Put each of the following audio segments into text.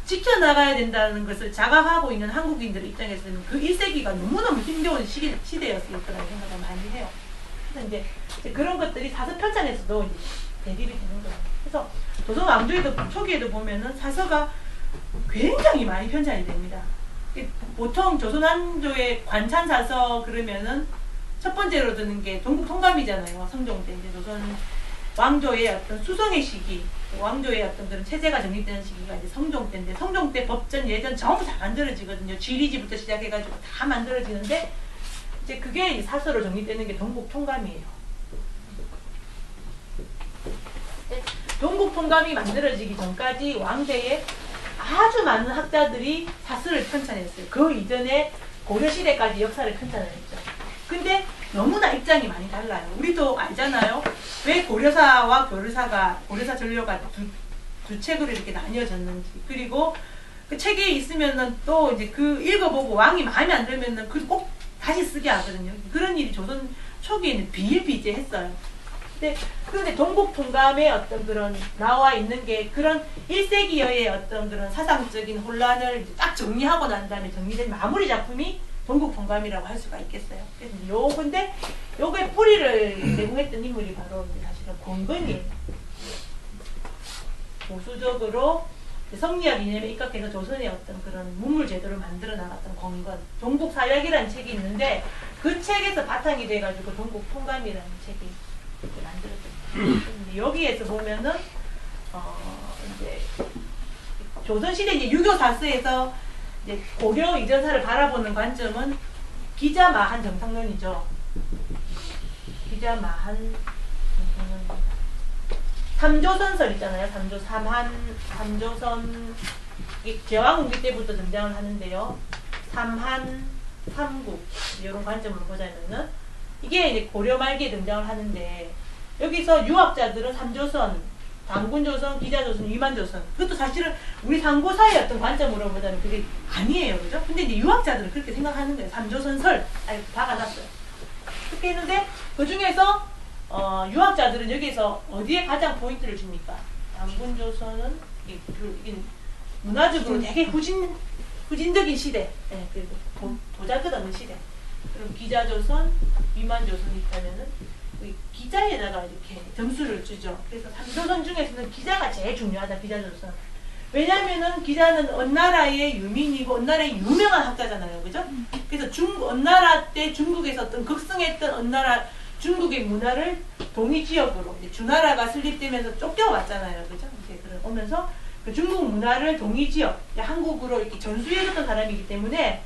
지켜나가야 된다는 것을 자각하고 있는 한국인들의 입장에서는 그 1세기가 너무너무 힘겨운 시대였을 거라는 생각을 많이 해요. 그래서 이제 그런 것들이 사서 편찬에서도 이제 대립이 되는 거예요. 그래서 조선 왕조에도 초기에도 보면은 사서가 굉장히 많이 편찬이 됩니다. 보통 조선 왕조의 관찬 사서 그러면은 첫 번째로 드는 게 동국 통감이잖아요. 성종 때 이제 조선 왕조의 어떤 수성의 시기, 왕조의 어떤 그런 체제가 정립되는 시기가 이제 성종 때인데, 성종 때 법전, 예전 전부 다 만들어지거든요. 쥐리지부터 시작해가지고 다 만들어지는데, 이제 그게 이제 사서로 정립되는 게 동국 통감이에요. 동국 통감이 만들어지기 전까지 왕대에 아주 많은 학자들이 사서를 편찬했어요. 그 이전에 고려시대까지 역사를 편찬을 했죠. 근데 너무나 입장이 많이 달라요. 우리도 알잖아요. 왜 고려사와 교류사가, 고려사 전료가 두 책으로 이렇게 나뉘어졌는지. 그리고 그 책에 있으면은 또 이제 그 읽어보고 왕이 마음에 안 들면은 그 꼭 다시 쓰게 하거든요. 그런 일이 조선 초기에는 비일비재했어요. 그런데 동국통감의 어떤 그런 나와 있는 게 그런 1세기여의 어떤 그런 사상적인 혼란을 이제 딱 정리하고 난 다음에 정리된 마무리 작품이 동국통감이라고 할 수가 있겠어요. 그래서 근데 요게 뿌리를 제공했던 인물이 바로 사실은 권건이에요. 보수적으로 성리학 이념에 입각해서 조선의 어떤 그런 문물 제도를 만들어 나갔던 권건. 동국사약이라는 책이 있는데 그 책에서 바탕이 돼가지고 동국통감이라는 책이 만들어졌어요. 여기에서 보면은 이제 조선시대 이제 유교 사서에서 이제 고려 이전사를 바라보는 관점은 기자마한 정상론이죠. 기자마한 정상론입니다. 삼조선설 있잖아요. 삼조선 제왕후기 때부터 등장을 하는데요. 삼한, 삼국 이런 관점으로 보자면은 이게 이제 고려 말기에 등장을 하는데 여기서 유학자들은 삼조선, 당군조선, 기자조선, 위만조선 그것도 사실은 우리 상고사의 어떤 관점으로 보자면 그게 아니에요. 그죠? 근데 이제 유학자들은 그렇게 생각하는 거예요. 삼조선설 박아놨어요. 그렇게 했는데 그 중에서 유학자들은 여기서 어디에 가장 포인트를 줍니까? 당군조선은 이게 문화적으로 되게 후진적인 시대, 네, 그리고 보잘것없는 시대. 그리고 기자조선, 위만조선이 있다면은 기자에다가 이렇게 점수를 주죠. 그래서 삼조선 중에서는 기자가 제일 중요하다. 기자조선. 왜냐면은 기자는 언나라의 유민이고 언나라의 유명한 학자잖아요. 그죠? 그래서 언나라 때 중국에서 어떤 극성했던 언나라 중국의 문화를 동이지역으로 주나라가 설립되면서 쫓겨왔잖아요. 그죠? 이제 오면서 그 중국 문화를 동이지역, 한국으로 이렇게 전수해줬던 사람이기 때문에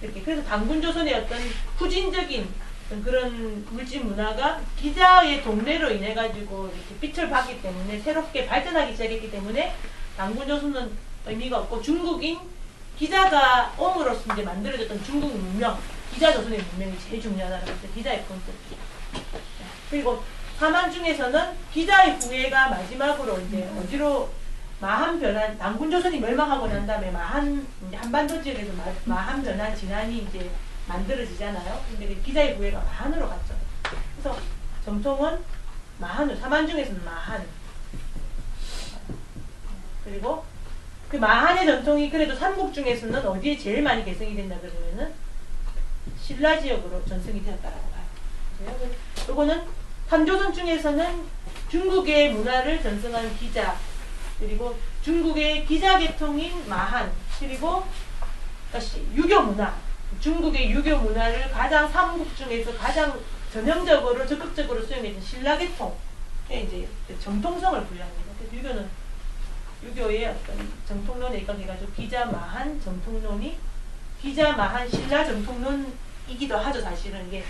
이렇게 그래서 당군조선의 어떤 후진적인 그런 물질 문화가 기자의 동네로 인해 가지고 이렇게 빛을 받기 때문에 새롭게 발전하기 시작했기 때문에 당군조선은 의미가 없고 중국인 기자가 옴으로써 이제 만들어졌던 중국 문명, 기자조선의 문명이 제일 중요하다는 것을 기자의 포인트. 그리고 사만 중에서는 기자의 후예가 마지막으로 이제 어디로 마한 변환, 당군조선이 멸망하고 난 다음에 한반도 지역에서 마한 변환 진안이 이제 만들어지잖아요. 근데 기자의 후예가 마한으로 갔죠. 그래서 정통은 마한으로, 사만 중에서는 마한. 그리고 그 마한의 전통이 그래도 삼국 중에서는 어디에 제일 많이 개성이 된다 그러면은 신라 지역으로 전승이 되었다라고 봐요. 요거는 삼조선 중에서는 중국의 문화를 전승한 기자, 그리고 중국의 기자 계통인 마한, 그리고 유교 문화, 중국의 유교 문화를 가장 삼국 중에서 가장 전형적으로 적극적으로 수용했던 신라 계통에 이제 정통성을 부여합니다. 그래서 유교의 어떤 정통론에 입각해가지고 기자 마한 정통론이 기자 마한 신라 정통론이기도 하죠. 사실은 이게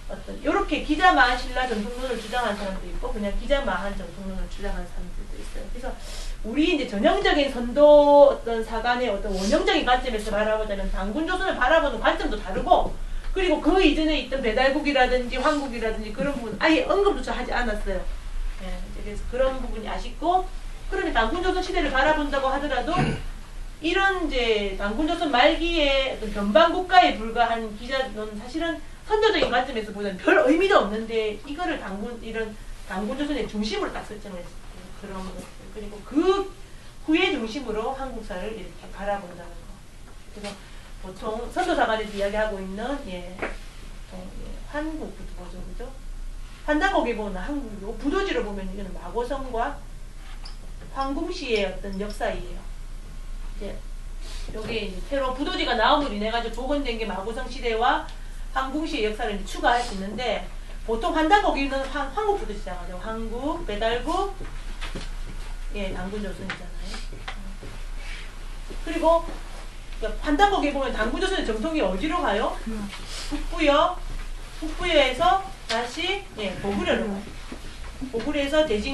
어떤 요렇게 기자 마한 신라 정통론을 주장하는 사람도 있고 그냥 기자 마한 정통론을 주장하는 사람들도 있어요. 그래서 우리 이제 전형적인 선도 어떤 사관의 어떤 원형적인 관점에서 바라보자면 당군조선을 바라보는 관점도 다르고 그리고 그 이전에 있던 배달국이라든지 황국이라든지 그런 부분 아예 언급조차 하지 않았어요. 예, 그래서 그런 부분이 아쉽고 그러면 당군조선 시대를 바라본다고 하더라도 이런 이제 당군조선 말기에 어떤 변방국가에 불과한 기자는 사실은 선조적인 관점에서 보면 별 의미도 없는데 이거를 당군조선의 중심으로 딱 설정을 했어요. 그런 것들. 그리고 그 후예 중심으로 한국사를 이렇게 바라본다는 거. 그래서 보통 선도사관에서 이야기하고 있는 한국부터 보죠, 그죠? 판단곡에 보면 한국이고 부도지로 보면 이거는 마고성과 황궁시의 어떤 역사이에요. 이제 여기 이제 새로 부도지가 나옴으로 인해 가지고 복원된 게 마고성 시대와 황궁시의 역사를 이제 추가할 수 있는데 보통 판단곡에는 황국부터 시작하죠. 황국, 배달국, 당군조선이잖아요. 그리고 판단곡에 보면 당군조선의 정통이 어디로 가요? 북부여. 북부여에서 다시 고구려로 가요. 고구려에서 대진